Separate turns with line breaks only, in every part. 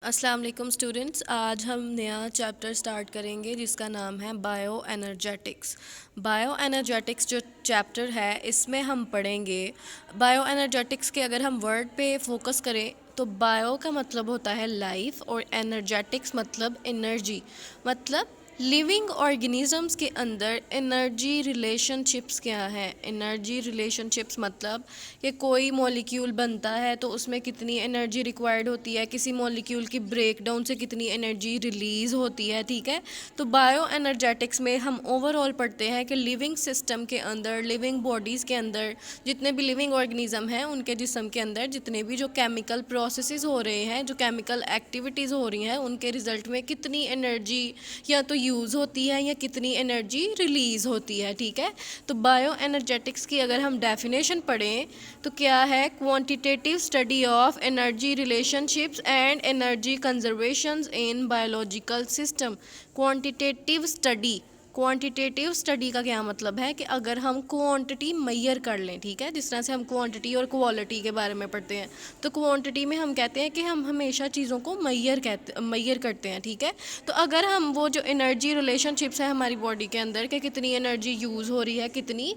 अस्सलाम वालेकुम स्टूडेंट्स। आज हम नया चैप्टर स्टार्ट करेंगे जिसका नाम है बायो एनर्जेटिक्स। बायो एनर्जेटिक्स जो चैप्टर है इसमें हम पढ़ेंगे बायो एनर्जेटिक्स के अगर हम वर्ड पे फोकस करें तो बायो का मतलब होता है लाइफ और एनर्जेटिक्स मतलब एनर्जी, मतलब लिविंग ऑर्गेनिजम्स के अंदर एनर्जी रिलेशनशिप्स क्या है। एनर्जी रिलेशनशिप्स मतलब कि कोई मॉलिक्यूल बनता है तो उसमें कितनी एनर्जी रिक्वायर्ड होती है, किसी मॉलिक्यूल की ब्रेकडाउन से कितनी एनर्जी रिलीज़ होती है। ठीक है, तो बायो एनर्जेटिक्स में हम ओवरऑल पढ़ते हैं कि लिविंग सिस्टम के अंदर, लिविंग बॉडीज़ के अंदर जितने भी लिविंग ऑर्गेनिज्म हैं उनके जिस्म के अंदर जितने भी जो केमिकल प्रोसेसेस हो रहे हैं, जो केमिकल एक्टिविटीज़ हो रही हैं, उनके रिज़ल्ट में कितनी एनर्जी या तो यूज़ होती है या कितनी एनर्जी रिलीज़ होती है। ठीक है, तो बायो एनर्जेटिक्स की अगर हम डेफिनेशन पढ़ें तो क्या है, quantitative study of energy relationships and energy conservations in biological system. Quantitative study का क्या मतलब है कि अगर हम क्वांटिटी मैयर कर लें, ठीक है, जिस तरह से हम क्वांटिटी और क्वालिटी के बारे में पढ़ते हैं, तो क्वांटिटी में हम कहते हैं कि हम हमेशा चीज़ों को मैयर करते हैं। ठीक है, तो अगर हम वो जो एनर्जी रिलेशनशिप्स है हमारी बॉडी के अंदर कि कितनी एनर्जी यूज़ हो रही है, कितनी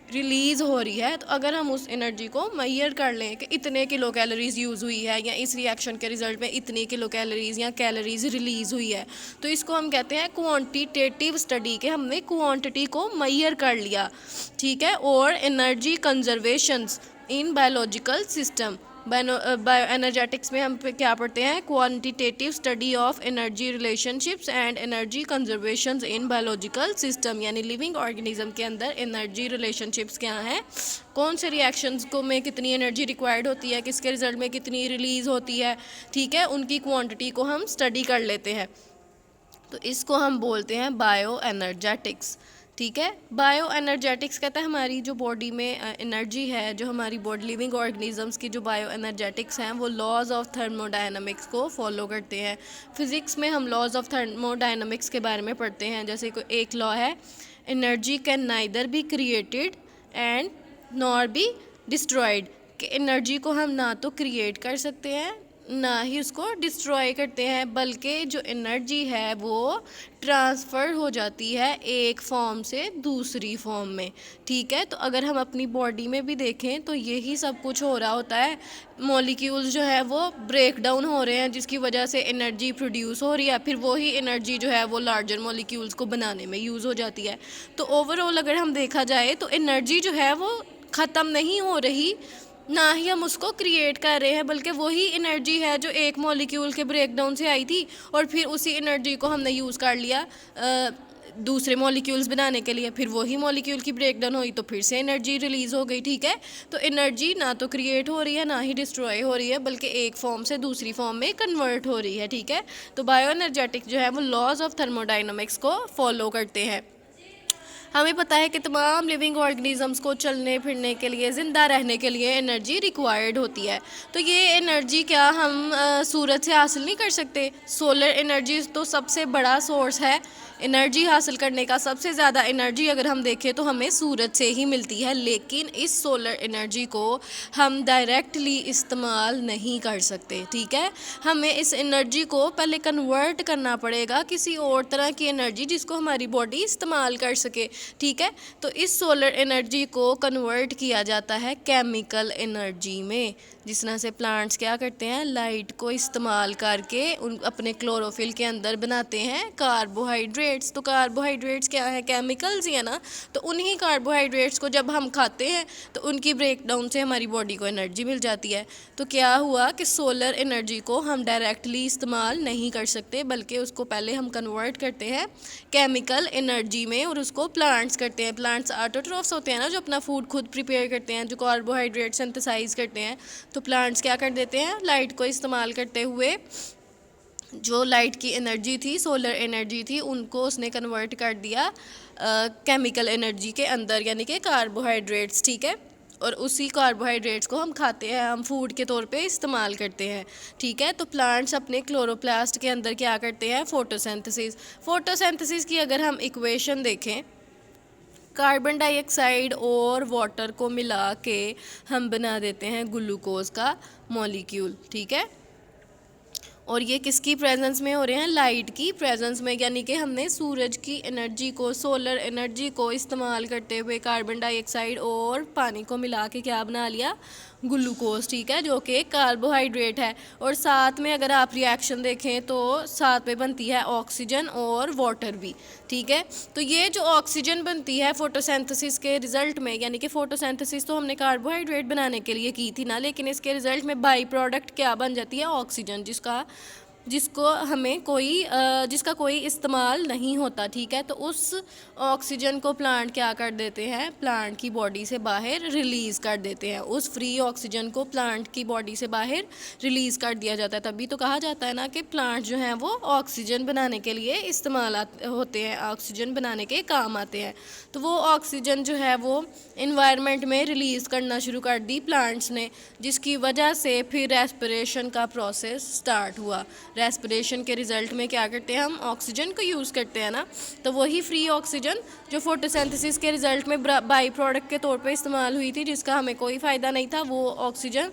रिलीज़ हो रही है, तो अगर हम उस एनर्जी को मैयर कर लें कि इतने किलो कैलोरीज़ यूज़ हुई है या इस रिएक्शन के रिज़ल्ट में इतनी किलो कैलोरीज़ या कैलोरीज़ रिलीज़ हुई है, तो इसको हम कहते हैं क्वांटिटेटिव स्टडी के हमने क्वांटिटी को मैयर कर लिया। ठीक है, और energy conservations in biological system. Bio energetics में हम क्या पढ़ते हैं, quantitative study of energy relationships and energy conservations in biological system, यानी लिविंग ऑर्गेनिज्म के अंदर एनर्जी रिलेशनशिप्स क्या हैं, कौन से रिएक्शंस को में कितनी एनर्जी रिक्वायर्ड होती है, किसके रिजल्ट में कितनी रिलीज़ होती है। ठीक है, उनकी क्वांटिटी को हम स्टडी कर लेते हैं, तो इसको हम बोलते हैं बायो एनर्जेटिक्स। ठीक है, बायो एनर्जेटिक्स कहता है हमारी जो बॉडी में एनर्जी है, जो हमारी बॉडी लिविंग ऑर्गेनिजम्स की जो बायो एनर्जेटिक्स हैं वो लॉज ऑफ थर्मोडायनामिक्स को फॉलो करते हैं। फिज़िक्स में हम लॉज ऑफ थर्मोडायनामिक्स के बारे में पढ़ते हैं, जैसे कोई एक लॉ है, energy can neither be created and nor be destroyed, कि एनर्जी को हम ना तो क्रिएट कर सकते हैं ना ही उसको डिस्ट्रॉय करते हैं, बल्कि जो एनर्जी है वो ट्रांसफ़र हो जाती है एक फॉर्म से दूसरी फॉर्म में। ठीक है, तो अगर हम अपनी बॉडी में भी देखें तो यही सब कुछ हो रहा होता है। मॉलिक्यूल्स जो है वो ब्रेक डाउन हो रहे हैं जिसकी वजह से एनर्जी प्रोड्यूस हो रही है, फिर वही एनर्जी जो है वो लार्जर मॉलिक्यूल्स को बनाने में यूज़ हो जाती है। तो ओवरऑल अगर हम देखा जाए तो एनर्जी जो है वो ख़त्म नहीं हो रही, ना ही हम उसको क्रिएट कर रहे हैं, बल्कि वही एनर्जी है जो एक मॉलिक्यूल के ब्रेकडाउन से आई थी और फिर उसी एनर्जी को हमने यूज़ कर लिया दूसरे मॉलिक्यूल्स बनाने के लिए, फिर वही मॉलिक्यूल की ब्रेकडाउन हुई तो फिर से एनर्जी रिलीज़ हो गई। ठीक है, तो एनर्जी ना तो क्रिएट हो रही है ना ही डिस्ट्रॉय हो रही है, बल्कि एक फॉर्म से दूसरी फॉर्म में कन्वर्ट हो रही है। ठीक है, तो बायो एनर्जेटिक जो है वो लॉज ऑफ थर्मोडाइनमिक्स को फॉलो करते हैं। हमें पता है कि तमाम लिविंग ऑर्गेनिजम्स को चलने फिरने के लिए, ज़िंदा रहने के लिए एनर्जी रिक्वायर्ड होती है। तो ये एनर्जी क्या हम सूरज से हासिल नहीं कर सकते? सोलर एनर्जी तो सबसे बड़ा सोर्स है एनर्जी हासिल करने का। सबसे ज़्यादा एनर्जी अगर हम देखें तो हमें सूरज से ही मिलती है, लेकिन इस सोलर एनर्जी को हम डायरेक्टली इस्तेमाल नहीं कर सकते। ठीक है, हमें इस एनर्जी को पहले कन्वर्ट करना पड़ेगा किसी और तरह की एनर्जी जिसको हमारी बॉडी इस्तेमाल कर सके। ठीक है, तो इस सोलर एनर्जी को कन्वर्ट किया जाता है केमिकल एनर्जी में, जिस तरह से प्लांट्स क्या करते हैं, लाइट को इस्तेमाल करके उन अपने क्लोरोफिल के अंदर बनाते हैं कार्बोहाइड्रेट्स। तो कार्बोहाइड्रेट्स क्या है, केमिकल्स ही है ना। तो उन्हीं कार्बोहाइड्रेट्स को जब हम खाते हैं तो उनकी ब्रेकडाउन से हमारी बॉडी को एनर्जी मिल जाती है। तो क्या हुआ कि सोलर एनर्जी को हम डायरेक्टली इस्तेमाल नहीं कर सकते, बल्कि उसको पहले हम कन्वर्ट करते हैं केमिकल एनर्जी में, और उसको प्लांट्स करते हैं। प्लांट्स ऑटोट्रॉफ्स होते हैं ना, जो अपना फूड खुद प्रिपेयर करते हैं, जो कार्बोहाइड्रेट सिंथेसाइज करते हैं। तो प्लांट्स क्या कर देते हैं, लाइट को इस्तेमाल करते हुए जो लाइट की एनर्जी थी, सोलर एनर्जी थी, उनको उसने कन्वर्ट कर दिया केमिकल एनर्जी के अंदर, यानी कि कार्बोहाइड्रेट्स। ठीक है, और उसी कार्बोहाइड्रेट्स को हम खाते हैं, हम फूड के तौर पे इस्तेमाल करते हैं। ठीक है, तो प्लांट्स अपने क्लोरोप्लास्ट के अंदर क्या करते हैं, फोटोसिंथेसिस की अगर हम इक्वेशन देखें, कार्बन डाइऑक्साइड और वाटर को मिला के हम बना देते हैं ग्लूकोज का मॉलिक्यूल। ठीक है, और ये किसकी प्रेजेंस में हो रहे हैं, लाइट की प्रेजेंस में, यानी कि हमने सूरज की एनर्जी को, सोलर एनर्जी को इस्तेमाल करते हुए कार्बन डाइऑक्साइड और पानी को मिला के क्या बना लिया, ग्लूकोज, ठीक है, जो कि एक कार्बोहाइड्रेट है। और साथ में अगर आप रिएक्शन देखें तो साथ में बनती है ऑक्सीजन और वाटर भी, ठीक है। तो ये जो ऑक्सीजन बनती है फोटोसिंथेसिस के रिजल्ट में, यानी कि फोटोसिंथेसिस तो हमने कार्बोहाइड्रेट बनाने के लिए की थी ना, लेकिन इसके रिजल्ट में बाई प्रोडक्ट क्या बन जाती है, ऑक्सीजन, जिसको हमें जिसका कोई इस्तेमाल नहीं होता, ठीक है। तो उस ऑक्सीजन को प्लांट क्या कर देते हैं, प्लांट की बॉडी से बाहर रिलीज़ कर देते हैं। उस फ्री ऑक्सीजन को प्लांट की बॉडी से बाहर रिलीज़ कर दिया जाता है। तभी तो कहा जाता है ना कि प्लांट जो हैं वो ऑक्सीजन बनाने के लिए इस्तेमाल होते हैं, ऑक्सीजन बनाने के काम आते हैं। तो वो ऑक्सीजन जो है वो इन्वायरमेंट में रिलीज़ करना शुरू कर दी प्लांट्स ने, जिसकी वजह से फिर रेस्पिरेशन का प्रोसेस स्टार्ट हुआ। रेस्पिरेशन के रिज़ल्ट में क्या करते हैं, हम ऑक्सीजन को यूज़ करते हैं ना, तो वही फ्री ऑक्सीजन जो फोटोसिंथेसिस के रिज़ल्ट में बाई प्रोडक्ट के तौर पे इस्तेमाल हुई थी, जिसका हमें कोई फ़ायदा नहीं था, वो ऑक्सीजन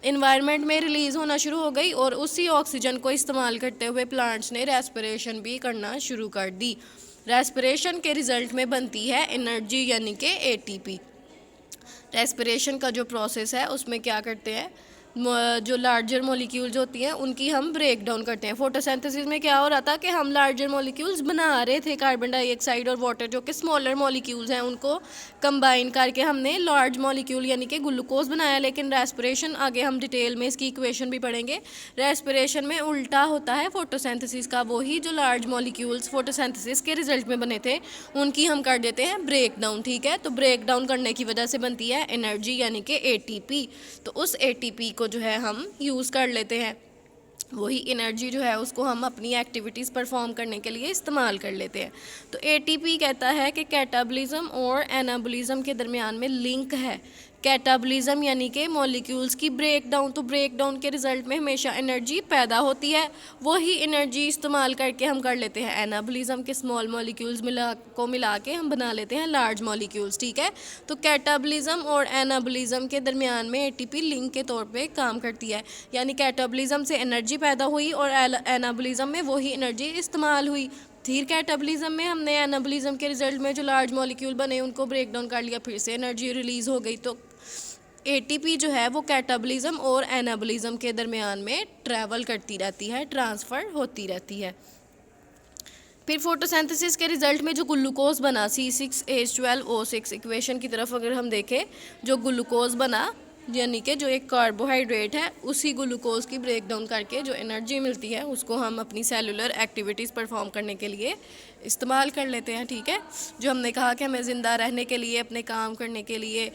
इन्वायरमेंट में रिलीज़ होना शुरू हो गई। और उसी ऑक्सीजन को इस्तेमाल करते हुए प्लांट्स ने रेस्पिरेशन भी करना शुरू कर दी। रेस्पिरेशन के रिज़ल्ट में बनती है एनर्जी, यानी कि एटीपी। रेस्पिरेशन का जो प्रोसेस है उसमें क्या करते हैं, जो लार्जर मॉलिक्यूल्स होती हैं उनकी हम ब्रेक डाउन करते हैं। फोटोसिंथेसिस में क्या हो रहा था कि हम लार्जर मॉलिक्यूल्स बना रहे थे, कार्बन डाइऑक्साइड और वाटर, जो कि स्मॉलर मॉलिक्यूल्स हैं, उनको कंबाइन करके हमने लार्ज मॉलिक्यूल यानी कि ग्लूकोज बनाया। लेकिन रेस्पिरेशन, आगे हम डिटेल में इसकी इक्वेशन भी पढ़ेंगे, रेस्पिरेशन में उल्टा होता है फोटोसिंथेसिस का। वही जो लार्ज मॉलिक्यूल्स फोटोसिंथेसिस के रिजल्ट में बने थे उनकी हम कर देते हैं ब्रेक डाउन, ठीक है। तो ब्रेक डाउन करने की वजह से बनती है एनर्जी, यानी कि एटीपी। तो उस एटीपी को जो है हम यूज़ कर लेते हैं, वही एनर्जी जो है उसको हम अपनी एक्टिविटीज़ परफॉर्म करने के लिए इस्तेमाल कर लेते हैं। तो एटीपी कहता है कि कैटाबॉलिज्म और एनाबॉलिज्म के दरमियान में लिंक है। कैटाबॉलिज्म यानी कि मॉलिक्यूल्स की ब्रेक डाउन, तो ब्रेक डाउन के रिजल्ट में हमेशा एनर्जी पैदा होती है, वही एनर्जी इस्तेमाल करके हम कर लेते हैं एनाबॉलिज्म के स्मॉल मॉलिक्यूल्स मिला के हम बना लेते हैं लार्ज मॉलिक्यूल्स, ठीक है। तो कैटाबॉलिज्म और एनाबॉलिज्म के दरमियान में एटीपी लिंक के तौर पे काम करती है, यानी कैटाबॉलिज्म से एनर्जी पैदा हुई और एनाबॉलिज्म में वही एनर्जी इस्तेमाल हुई। फिर कैटाबॉलिज्म में हमने एनाबॉलिज्म के रिजल्ट में जो लार्ज मॉलिक्यूल बने उनको ब्रेक डाउन कर लिया, फिर से एनर्जी रिलीज़ हो गई। तो एटीपी जो है वो कैटाबॉलिज्म और एनाबॉलिज्म के दरमियान में ट्रैवल करती रहती है, ट्रांसफ़र होती रहती है। फिर फोटोसिंथेसिस के रिजल्ट में जो ग्लूकोज बना C6H12O6 इक्वेशन की तरफ अगर हम देखें, जो ग्लूकोज बना यानी कि जो एक कार्बोहाइड्रेट है, उसी ग्लूकोज की ब्रेक डाउन करके जो एनर्जी मिलती है उसको हम अपनी सेलुलर एक्टिविटीज़ परफॉर्म करने के लिए इस्तेमाल कर लेते हैं, ठीक है। जो हमने कहा कि हमें ज़िंदा रहने के लिए, अपने काम करने के लिए,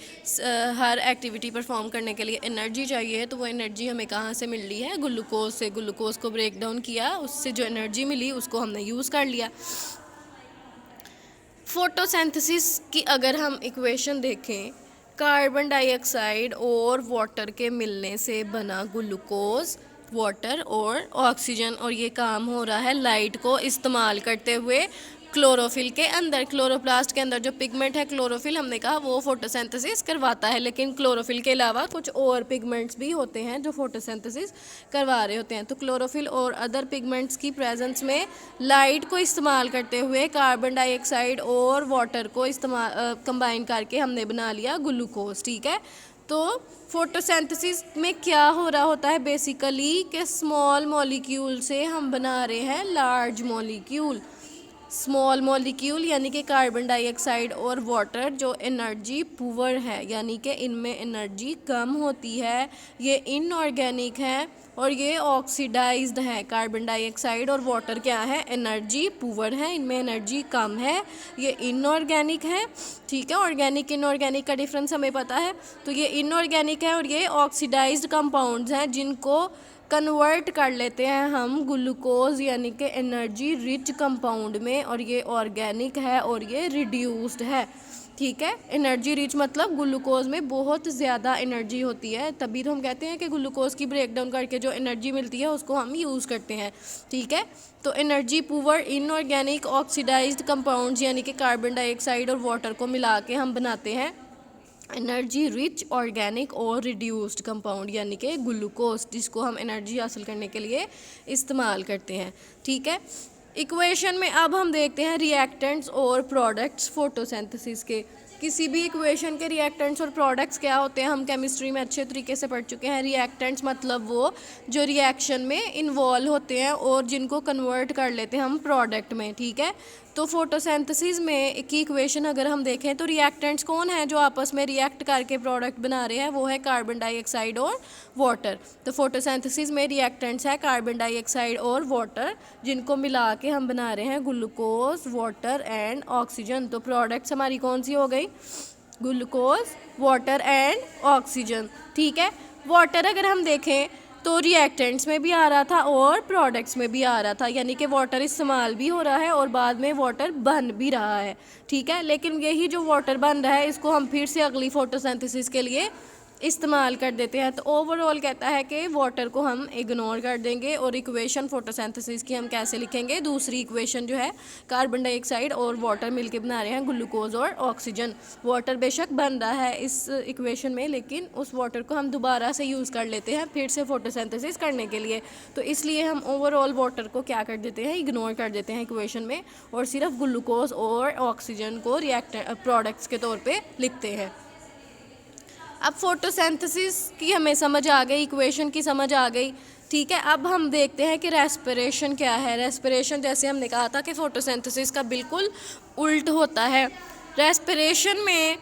हर एक्टिविटी परफॉर्म करने के लिए एनर्जी चाहिए, तो वो एनर्जी हमें कहाँ से मिल रही है, ग्लूकोज से। ग्लूकोज को ब्रेक डाउन किया, उससे जो एनर्जी मिली उसको हमने यूज़ कर लिया। फोटोसिंथेसिस की अगर हम इक्वेशन देखें, कार्बन डाइऑक्साइड और वाटर के मिलने से बना ग्लूकोज, वाटर और ऑक्सीजन, और ये काम हो रहा है लाइट को इस्तेमाल करते हुए क्लोरोफिल के अंदर। क्लोरोप्लास्ट के अंदर जो पिगमेंट है क्लोरोफिल, हमने कहा वो फोटोसिंथेसिस करवाता है, लेकिन क्लोरोफिल के अलावा कुछ और पिगमेंट्स भी होते हैं जो फोटोसिंथेसिस करवा रहे होते हैं। तो क्लोरोफिल और अदर पिगमेंट्स की प्रेजेंस में लाइट को इस्तेमाल करते हुए कार्बन डाइऑक्साइड और वाटर को इस्तेमाल कंबाइन करके हमने बना लिया ग्लूकोज, ठीक है। तो फोटोसिंथेसिस में क्या हो रहा होता है बेसिकली कि स्मॉल मॉलिक्यूल से हम बना रहे हैं लार्ज मॉलिक्यूल। स्मॉल मॉलिक्यूल यानी कि कार्बन डाइऑक्साइड और वाटर जो एनर्जी पुअर है, यानी कि इनमें एनर्जी कम होती है, ये इनऑर्गेनिक है और ये ऑक्सीडाइज्ड है। कार्बन डाइऑक्साइड और वाटर क्या है, एनर्जी पुअर है, इनमें एनर्जी कम है, ये इनऑर्गेनिक है, ठीक है। ऑर्गेनिक इनऑर्गेनिक का डिफरेंस हमें पता है। तो ये इनऑर्गेनिक है और ये ऑक्सीडाइज्ड कंपाउंड्स हैं जिनको कन्वर्ट कर लेते हैं हम ग्लूकोज यानी कि एनर्जी रिच कंपाउंड में, और ये ऑर्गेनिक है और ये रिड्यूस्ड है, ठीक है। एनर्जी रिच मतलब ग्लूकोज में बहुत ज़्यादा एनर्जी होती है, तभी तो हम कहते हैं कि ग्लूकोज की ब्रेक डाउन करके जो एनर्जी मिलती है उसको हम यूज़ करते हैं, ठीक है। तो energy poor inorganic oxidised compounds यानी कि कार्बन डाइऑक्साइड और वाटर को मिला के हम बनाते हैं एनर्जी रिच ऑर्गेनिक और रिड्यूस्ड कंपाउंड यानी कि ग्लूकोज, जिसको हम एनर्जी हासिल करने के लिए इस्तेमाल करते हैं। ठीक है, इक्वेशन में अब हम देखते हैं रिएक्टेंट्स और प्रोडक्ट्स फोटोसिंथेसिस के। किसी भी इक्वेशन के रिएक्टेंट्स और प्रोडक्ट्स क्या होते हैं हम केमिस्ट्री में अच्छे तरीके से पढ़ चुके हैं। रिएक्टेंट्स मतलब वो जो रिएक्शन में इन्वॉल्व होते हैं और जिनको कन्वर्ट कर लेते हैं हम प्रोडक्ट में। ठीक है, तो फोटोसिंथेसिस में की इक्वेशन अगर हम देखें तो रिएक्टेंट्स कौन है जो आपस में रिएक्ट करके प्रोडक्ट बना रहे हैं, वो है कार्बन डाइऑक्साइड और वाटर। तो फोटोसिंथेसिस में रिएक्टेंट्स है कार्बन डाइऑक्साइड और वाटर, जिनको मिला के हम बना रहे हैं ग्लूकोज, वाटर एंड ऑक्सीजन। तो प्रोडक्ट्स हमारी कौन सी हो गई, ग्लूकोज, वाटर एंड ऑक्सीजन। ठीक है, वाटर अगर हम देखें तो रिएक्टेंट्स में भी आ रहा था और प्रोडक्ट्स में भी आ रहा था, यानी कि वाटर इस्तेमाल भी हो रहा है और बाद में वाटर बन भी रहा है। ठीक है, लेकिन यही जो वाटर बन रहा है इसको हम फिर से अगली फोटोसिंथेसिस के लिए इस्तेमाल कर देते हैं। तो ओवरऑल कहता है कि वाटर को हम इग्नोर कर देंगे और इक्वेशन फोटोसिंथेसिस की हम कैसे लिखेंगे, दूसरी इक्वेशन जो है कार्बन डाइऑक्साइड और वाटर मिलके बना रहे हैं ग्लूकोज और ऑक्सीजन। वाटर बेशक बन रहा है इस इक्वेशन में, लेकिन उस वाटर को हम दोबारा से यूज़ कर लेते हैं फिर से फोटोसिंथेसिस करने के लिए। तो इसलिए हम ओवरऑल वाटर को क्या कर देते हैं, इग्नोर कर देते हैं इक्वेशन में, और सिर्फ ग्लूकोज और ऑक्सीजन को प्रोडक्ट्स के तौर पर लिखते हैं। अब फोटोसिंथेसिस की हमें समझ आ गई, इक्वेशन की समझ आ गई। ठीक है, अब हम देखते हैं कि रेस्पिरेशन क्या है। रेस्पिरेशन जैसे हमने कहा था कि फोटोसिंथेसिस का बिल्कुल उल्ट होता है। रेस्पिरेशन में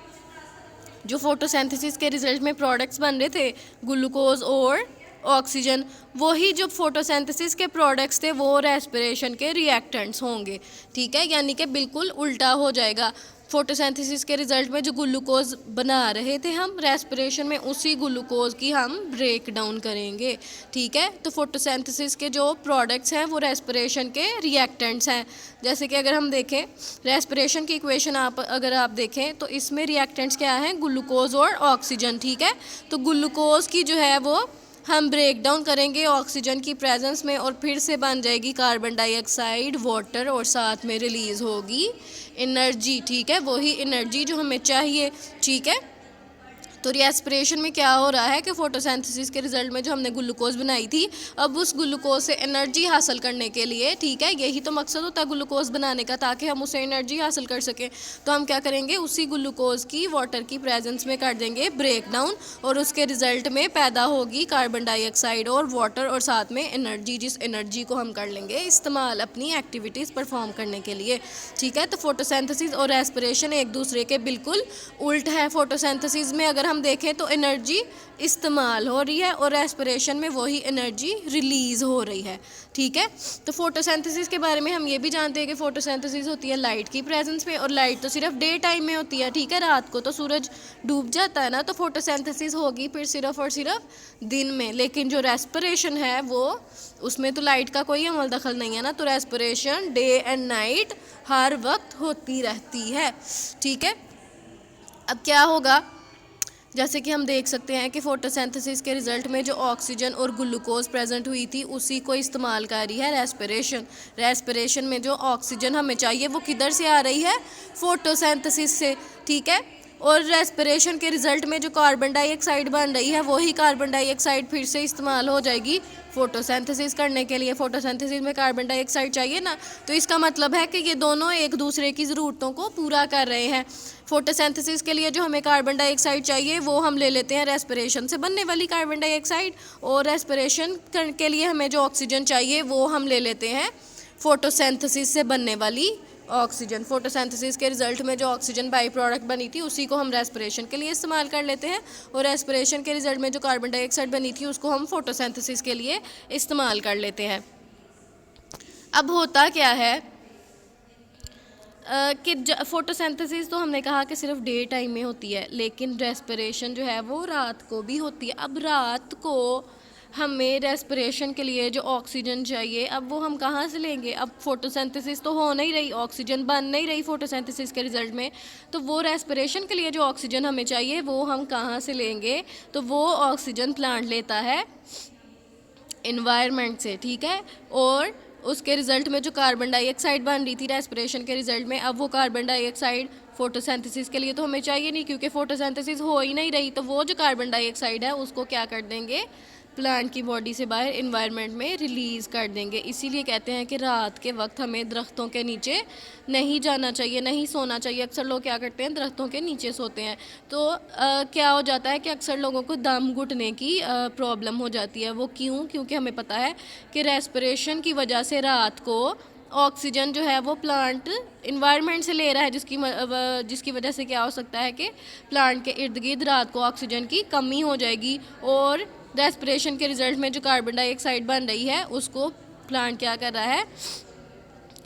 जो फोटोसिंथेसिस के रिजल्ट में प्रोडक्ट्स बन रहे थे ग्लूकोज और ऑक्सीजन, वही जो फोटोसिंथेसिस के प्रोडक्ट्स थे वो रेस्पिरेशन के रिएक्टेंट्स होंगे। ठीक है, यानी कि बिल्कुल उल्टा हो जाएगा। फोटोसिंथेसिस के रिजल्ट में जो ग्लूकोज बना रहे थे हम रेस्पिरेशन में, उसी ग्लूकोज की हम ब्रेक डाउन करेंगे। ठीक है, तो फोटोसिंथेसिस के जो प्रोडक्ट्स हैं वो रेस्पिरेशन के रिएक्टेंट्स हैं। जैसे कि अगर हम देखें रेस्पिरेशन की इक्वेशन अगर आप देखें तो इसमें रिएक्टेंट्स क्या हैं, ग्लूकोज और ऑक्सीजन। ठीक है, तो ग्लूकोज की जो है वो हम ब्रेक डाउन करेंगे ऑक्सीजन की प्रेजेंस में और फिर से बन जाएगी कार्बन डाइऑक्साइड, वाटर, और साथ में रिलीज़ होगी एनर्जी। ठीक है, वही एनर्जी जो हमें चाहिए। ठीक है, तो रेस्पिरेशन में क्या हो रहा है कि फोटोसिंथेसिस के रिजल्ट में जो हमने ग्लूकोज बनाई थी, अब उस ग्लूकोज से एनर्जी हासिल करने के लिए, ठीक है, यही तो मकसद होता है ग्लूकोज बनाने का, ताकि हम उसे एनर्जी हासिल कर सकें। तो हम क्या करेंगे, उसी ग्लूकोज की वाटर की प्रेजेंस में कर देंगे ब्रेक डाउन, और उसके रिजल्ट में पैदा होगी कार्बन डाइऑक्साइड और वाटर, और साथ में एनर्जी, जिस एनर्जी को हम कर लेंगे इस्तेमाल अपनी एक्टिविटीज़ परफॉर्म करने के लिए। ठीक है, तो फोटोसिंथेसिस और रेस्पिरेशन एक दूसरे के बिल्कुल उल्ट है। फोटोसिंथेसिस में अगर हम देखें तो एनर्जी इस्तेमाल हो रही है और रेस्पिरेशन में वही एनर्जी रिलीज़ हो रही है। ठीक है, तो फोटोसिंथेसिस के बारे में हम ये भी जानते हैं कि फोटोसिंथेसिस होती है लाइट की प्रेजेंस में, और लाइट तो सिर्फ डे टाइम में होती है। ठीक है, रात को तो सूरज डूब जाता है ना, तो फोटोसिंथेसिस होगी फिर सिर्फ और सिर्फ दिन में। लेकिन जो रेस्पिरेशन है वो, उसमें तो लाइट का कोई अमल दखल नहीं है ना, तो रेस्पिरेशन डे एंड नाइट हर वक्त होती रहती है। ठीक है, अब क्या होगा, जैसे कि हम देख सकते हैं कि फोटोसिंथेसिस के रिजल्ट में जो ऑक्सीजन और ग्लूकोज प्रेजेंट हुई थी उसी को इस्तेमाल कर रही है रेस्पिरेशन। रेस्पिरेशन में जो ऑक्सीजन हमें चाहिए वो किधर से आ रही है, फोटोसिंथेसिस से। ठीक है, और रेस्पिरेशन के रिजल्ट में जो कार्बन डाइऑक्साइड बन रही है वही कार्बन डाइऑक्साइड फिर से इस्तेमाल हो जाएगी फोटोसिंथेसिस करने के लिए। फोटोसिंथेसिस में कार्बन डाइऑक्साइड चाहिए ना, तो इसका मतलब है कि ये दोनों एक दूसरे की ज़रूरतों को पूरा कर रहे हैं। फोटोसिंथेसिस के लिए जो हमें कार्बन डाइऑक्साइड चाहिए वो हम ले लेते हैं रेस्पिरेशन से बनने वाली कार्बन डाइऑक्साइड, और रेस्पिरेशन के लिए हमें जो ऑक्सीजन चाहिए वो हम ले लेते हैं फोटोसिंथेसिस से बनने वाली ऑक्सीजन। फोटोसिंथेसिस के रिजल्ट में जो ऑक्सीजन बाई प्रोडक्ट बनी थी उसी को हम रेस्पिरेशन के लिए इस्तेमाल कर लेते हैं, और रेस्पिरेशन के रिजल्ट में जो कार्बन डाइऑक्साइड बनी थी उसको हम फोटोसिंथेसिस के लिए इस्तेमाल कर लेते हैं। अब होता क्या है कि फोटोसिंथेसिस तो हमने कहा कि सिर्फ डे टाइम में होती है, लेकिन रेस्पिरेशन जो है वो रात को भी होती है। अब रात को हमें रेस्पिरेशन के लिए जो ऑक्सीजन चाहिए, अब वो हम कहाँ से लेंगे, अब फोटोसिंथेसिस तो हो नहीं रही, ऑक्सीजन बन नहीं रही फोटोसिंथेसिस के रिजल्ट में, तो वो रेस्पिरेशन के लिए जो ऑक्सीजन हमें चाहिए वो हम कहाँ से लेंगे, तो वो ऑक्सीजन प्लांट लेता है एनवायरनमेंट से। ठीक है, और उसके रिज़ल्ट में जो कार्बन डाइऑक्साइड बन रही थी रेस्पिरेशन के रिज़ल्ट में, अब वो कार्बन डाइऑक्साइड फोटोसिंथेसिस के लिए तो हमें चाहिए नहीं, क्योंकि फोटोसिंथेसिस हो ही नहीं रही, तो वो जो कार्बन डाइऑक्साइड है उसको क्या कर देंगे, प्लांट की बॉडी से बाहर इन्वायरमेंट में रिलीज़ कर देंगे। इसीलिए कहते हैं कि रात के वक्त हमें दरख्तों के नीचे नहीं जाना चाहिए, नहीं सोना चाहिए। अक्सर लोग क्या करते हैं, दरख्तों के नीचे सोते हैं, तो क्या हो जाता है कि अक्सर लोगों को दम घुटने की प्रॉब्लम हो जाती है। वो क्यों? क्योंकि हमें पता है कि रेस्पिरेशन की वजह से रात को ऑक्सीजन जो है वो प्लांट इन्वायरमेंट से ले रहा है, जिसकी वजह से क्या हो सकता है कि प्लांट के इर्द गिर्द रात को ऑक्सीजन की कमी हो जाएगी, और रेस्पिरेशन के रिज़ल्ट में जो कार्बन डाइऑक्साइड बन रही है उसको प्लांट क्या कर रहा है,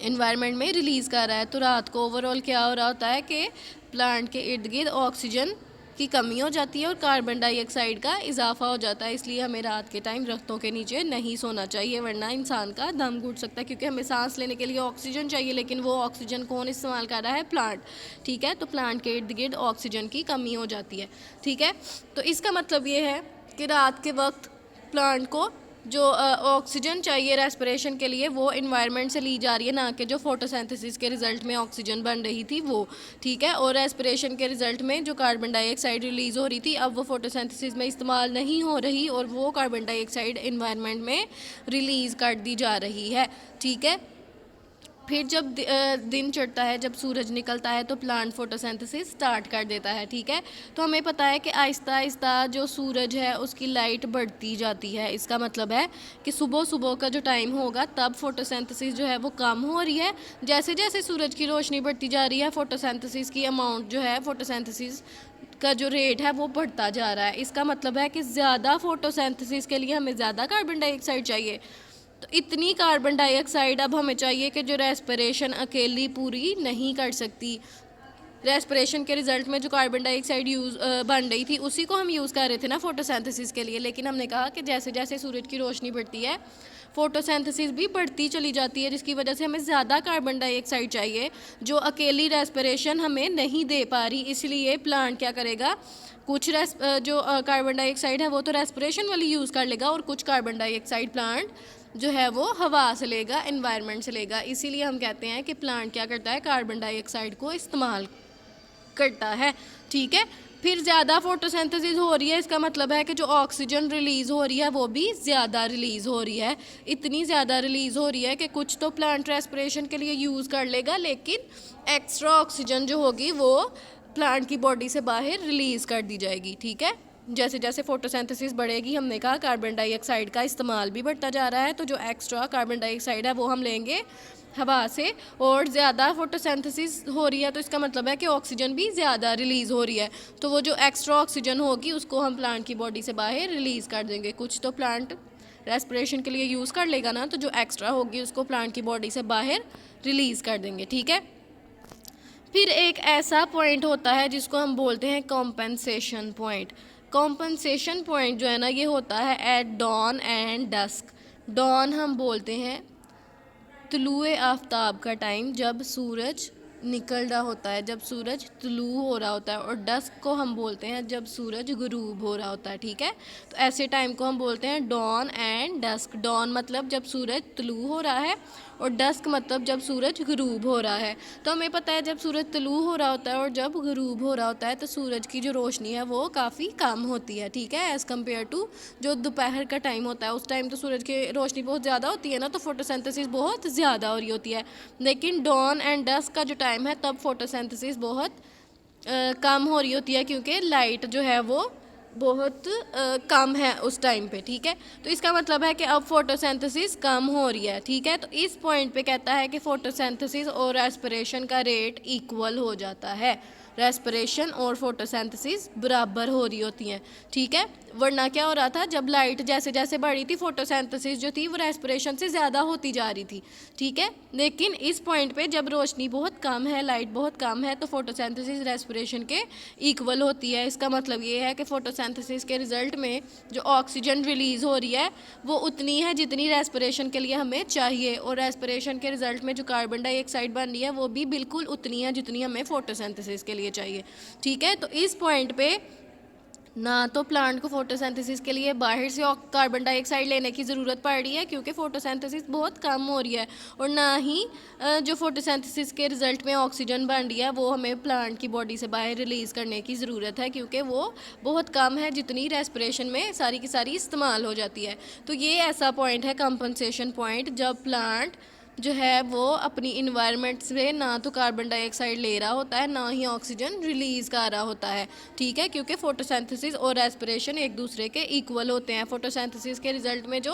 इन्वायरमेंट में रिलीज़ कर रहा है। तो रात को ओवरऑल क्या हो रहा होता है कि प्लांट के इर्द गिर्द ऑक्सीजन की कमी हो जाती है और कार्बन डाइऑक्साइड का इजाफा हो जाता है। इसलिए हमें रात के टाइम दरख्तों के नीचे नहीं सोना चाहिए, वरना इंसान का दम घुट सकता है, क्योंकि हमें सांस लेने के लिए ऑक्सीजन चाहिए, लेकिन वो ऑक्सीजन कौन इस्तेमाल कर रहा है, प्लांट। ठीक है, तो प्लांट के इर्द गिर्द ऑक्सीजन की कमी हो जाती है। ठीक है, तो इसका मतलब ये है कि रात के वक्त प्लांट को जो ऑक्सीजन चाहिए रेस्पिरेशन के लिए वो इन्वायरमेंट से ली जा रही है, ना कि जो फोटोसिंथेसिस के रिज़ल्ट में ऑक्सीजन बन रही थी वो। ठीक है, और रेस्पिरेशन के रिज़ल्ट में जो कार्बन डाइऑक्साइड रिलीज़ हो रही थी, अब वो फोटोसिंथेसिस में इस्तेमाल नहीं हो रही और वो कार्बन डाइऑक्साइड इन्वायरमेंट में रिलीज़ कर दी जा रही है। ठीक है, फिर जब दिन चढ़ता है, जब सूरज निकलता है, तो प्लांट फोटोसिंथेसिस स्टार्ट कर देता है। ठीक है, तो हमें पता है कि आहिस्ता आहिस्ता जो सूरज है उसकी लाइट बढ़ती जाती है। इसका मतलब है कि सुबह सुबह का जो टाइम होगा तब फोटोसिंथेसिस जो है वो कम हो रही है। जैसे जैसे सूरज की रोशनी बढ़ती जा रही है, फोटोसिंथेसिस की अमाउंट जो है, फोटोसिंथेसिस का जो रेट है वो बढ़ता जा रहा है। इसका मतलब है कि ज़्यादा फोटोसिंथेसिस के लिए हमें ज़्यादा कार्बन डाइऑक्साइड चाहिए। तो इतनी कार्बन डाइऑक्साइड अब हमें चाहिए कि जो रेस्पिरेशन अकेली पूरी नहीं कर सकती। रेस्पिरेशन के रिज़ल्ट में जो कार्बन डाइऑक्साइड बन रही थी उसी को हम यूज़ कर रहे थे ना फोटोसिंथेसिस के लिए, लेकिन हमने कहा कि जैसे जैसे सूरज की रोशनी बढ़ती है फोटोसिंथेसिस भी बढ़ती चली जाती है, जिसकी वजह से हमें ज़्यादा कार्बन डाइऑक्साइड चाहिए जो अकेली रेस्पिरेशन हमें नहीं दे पा रही। इसलिए प्लांट क्या करेगा, कुछ जो कार्बन डाइऑक्साइड है वो तो रेस्पिरेशन वाली यूज़ कर लेगा, और कुछ कार्बन डाइऑक्साइड प्लांट जो है वो हवा से लेगा, इन्वायरमेंट से लेगा। इसीलिए हम कहते हैं कि प्लांट क्या करता है, कार्बन डाइऑक्साइड को इस्तेमाल करता है। ठीक है, फिर ज़्यादा फोटोसिंथेसिस हो रही है, इसका मतलब है कि जो ऑक्सीजन रिलीज़ हो रही है वो भी ज़्यादा रिलीज़ हो रही है। इतनी ज़्यादा रिलीज़ हो रही है कि कुछ तो प्लांट रेस्पिरेशन के लिए यूज़ कर लेगा, लेकिन एक्स्ट्रा ऑक्सीजन जो होगी वो प्लांट की बॉडी से बाहर रिलीज़ कर दी जाएगी। ठीक है, जैसे जैसे फोटोसिंथेसिस बढ़ेगी, हमने कहा कार्बन डाइऑक्साइड का इस्तेमाल भी बढ़ता जा रहा है, तो जो एक्स्ट्रा कार्बन डाइऑक्साइड है वो हम लेंगे हवा से, और ज़्यादा फोटोसिंथेसिस हो रही है तो इसका मतलब है कि ऑक्सीजन भी ज़्यादा रिलीज़ हो रही है, तो वो जो एक्स्ट्रा ऑक्सीजन होगी उसको हम प्लांट की बॉडी से बाहर रिलीज़ कर देंगे। कुछ तो प्लांट रेस्पिरेशन के लिए यूज़ कर लेगा ना, तो जो एक्स्ट्रा होगी उसको प्लांट की बॉडी से बाहर रिलीज़ कर देंगे। ठीक है, फिर एक ऐसा पॉइंट होता है जिसको हम बोलते हैं कॉम्पेंसेशन पॉइंट। कॉम्पेंसेशन पॉइंट जो है ना, ये होता है at dawn and dusk. Dawn हम बोलते हैं तुलुए आफ्ताब का टाइम, जब सूरज निकल रहा होता है, जब सूरज तुलू हो रहा होता है, और डस्क को हम बोलते हैं जब सूरज गुरूब हो रहा होता है। ठीक है, तो ऐसे टाइम को हम बोलते हैं डॉन एंड डस्क। डॉन मतलब जब सूरज तुलू हो रहा है, और डस्क मतलब जब सूरज गुरूब हो रहा है। तो हमें पता है जब सूरज तुलू हो रहा होता है और जब गुरूब हो रहा होता है तो सूरज की जो रोशनी है वो काफ़ी कम होती है। ठीक है, एज़ कम्पेयर टू जो दोपहर का टाइम होता है, उस टाइम तो सूरज की रोशनी बहुत ज़्यादा होती है ना, तो फोटोसिंथेसिस बहुत ज़्यादा हो रही होती है। लेकिन डॉन एंड डस्क का जो टाइम है तब फोटोसिंथेसिस बहुत कम हो रही होती है, क्योंकि लाइट जो है वो बहुत कम है उस टाइम पे। ठीक है, तो इसका मतलब है कि अब फोटोसिंथेसिस कम हो रही है। ठीक है, तो इस पॉइंट पे कहता है कि फोटोसिंथेसिस और रेस्पिरेशन का रेट इक्वल हो जाता है। रेस्पिरेशन और फोटोसिंथेसिस बराबर हो रही होती हैं। ठीक है, वरना क्या हो रहा था, जब लाइट जैसे जैसे बढ़ी थी फोटोसिंथेसिस जो थी वो रेस्पिरेशन से ज़्यादा होती जा रही थी। ठीक है, लेकिन इस पॉइंट पे जब रोशनी बहुत कम है, लाइट बहुत कम है, तो फोटोसिंथेसिस रेस्पिरेशन के इक्वल होती है। इसका मतलब ये है कि फोटोसिंथेसिस के रिज़ल्ट में जो ऑक्सीजन रिलीज़ हो रही है वो उतनी है जितनी रेस्पिरेशन के लिए हमें चाहिए, और रेस्पिरेशन के रिज़ल्ट में जो कार्बन डाइऑक्साइड बन रही है वो भी बिल्कुल उतनी है जितनी हमें फोटोसिंथेसिस के लिए चाहिए। ठीक है, तो इस पॉइंट पे ना तो प्लांट को फोटोसिंथेसिस के लिए बाहर से कार्बन डाइऑक्साइड लेने की ज़रूरत पड़ रही है क्योंकि फोटोसिंथेसिस बहुत कम हो रही है, और ना ही जो फोटोसिंथेसिस के रिज़ल्ट में ऑक्सीजन बन रही है वो हमें प्लांट की बॉडी से बाहर रिलीज़ करने की ज़रूरत है, क्योंकि वो बहुत कम है जितनी रेस्पिरेशन में सारी की सारी इस्तेमाल हो जाती है। तो ये ऐसा पॉइंट है कंपनसेशन पॉइंट, जब प्लांट जो है वो अपनी इन्वायरमेंट से ना तो कार्बन डाइऑक्साइड ले रहा होता है, ना ही ऑक्सीजन रिलीज़ कर रहा होता है, ठीक है। क्योंकि फोटोसिंथेसिस और रेस्पिरेशन एक दूसरे के इक्वल होते हैं। फोटोसिंथेसिस के रिजल्ट में जो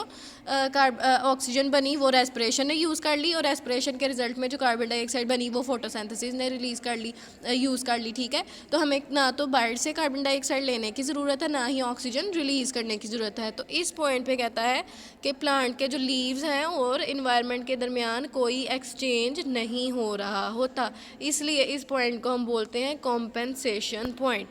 ऑक्सीजन बनी वो रेस्पिरेशन ने यूज़ कर ली, और रेस्पिरेशन के रिजल्ट में जो कार्बन डाइऑक्साइड बनी वो फोटोसिंथेसिस ने रिलीज़ कर ली, यूज़ कर ली, ठीक है। तो हमें ना तो बाहर से कार्बन डाइऑक्साइड लेने की ज़रूरत है, ना ही ऑक्सीजन रिलीज़ करने की ज़रूरत है। तो इस पॉइंट पे कहता है कि प्लांट के जो लीव्स हैं और इन्वायरमेंट के दरमियान कोई एक्सचेंज नहीं हो रहा होता, इसलिए इस पॉइंट को हम बोलते हैं कॉम्पेंसेशन पॉइंट।